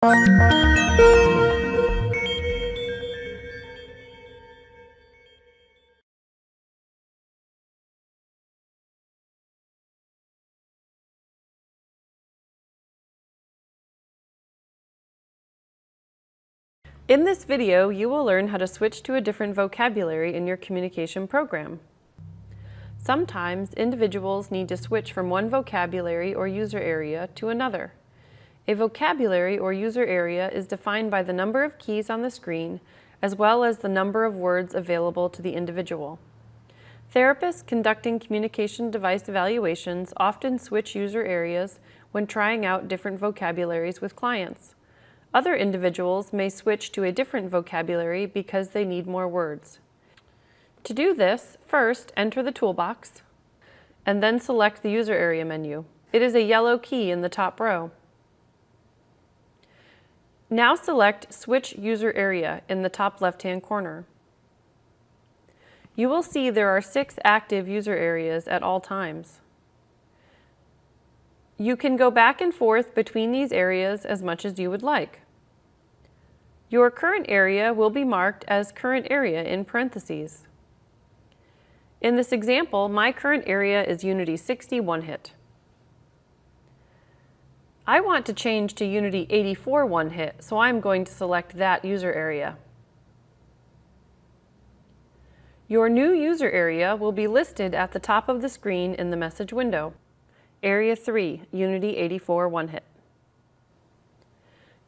In this video, you will learn how to switch to a different vocabulary in your communication program. Sometimes individuals need to switch from one vocabulary or user area to another. A vocabulary or user area is defined by the number of keys on the screen as well as the number of words available to the individual. Therapists conducting communication device evaluations often switch user areas when trying out different vocabularies with clients. Other individuals may switch to a different vocabulary because they need more words. To do this, first enter the toolbox and then select the user area menu. It is a yellow key in the top row. Now select Switch User Area in the top left-hand corner. You will see there are 6 active user areas at all times. You can go back and forth between these areas as much as you would like. Your current area will be marked as Current Area in parentheses. In this example, my current area is Unity 60 one-hit. I want to change to Unity 84 one-hit, so I'm going to select that user area. Your new user area will be listed at the top of the screen in the message window. Area 3, Unity 84 one-hit.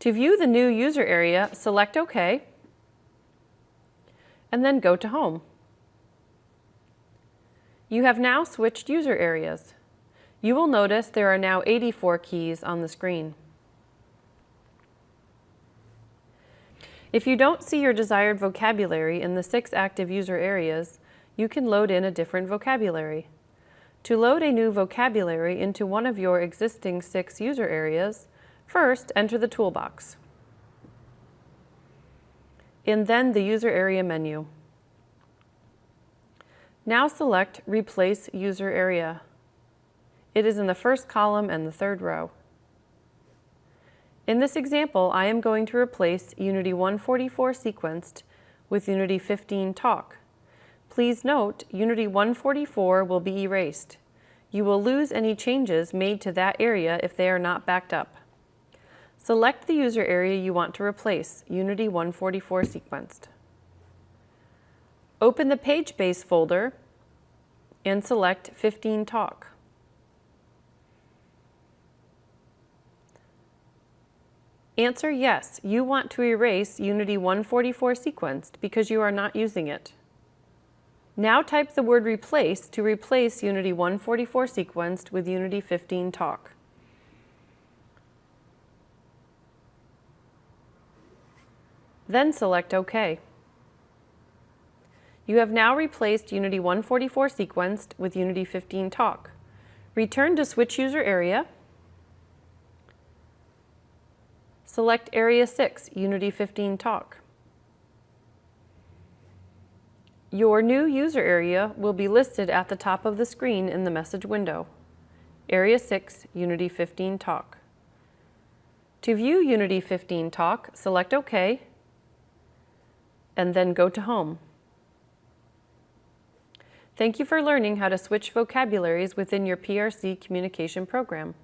To view the new user area, select OK, and then go to Home. You have now switched user areas. You will notice there are now 84 keys on the screen. If you don't see your desired vocabulary in the 6 active user areas, you can load in a different vocabulary. To load a new vocabulary into one of your existing 6 user areas, first enter the toolbox and then the user area menu. Now select Replace User Area. It is in the first column and the 3rd row. In this example, I am going to replace Unity 144 sequenced with Unity 15 talk. Please note, Unity 144 will be erased. You will lose any changes made to that area if they are not backed up. Select the user area you want to replace, Unity 144 sequenced. Open the Page Base folder and select 15 talk. Answer yes, you want to erase Unity 144 sequenced because you are not using it. Now type the word replace to replace Unity 144 sequenced with Unity 15 talk. Then select OK. You have now replaced Unity 144 sequenced with Unity 15 talk. Return to Switch User Area. Select Area 6, Unity 15 talk. Your new user area will be listed at the top of the screen in the message window. Area 6, Unity 15 talk. To view Unity 15 talk, select OK, and then go to Home. Thank you for learning how to switch vocabularies within your PRC communication program.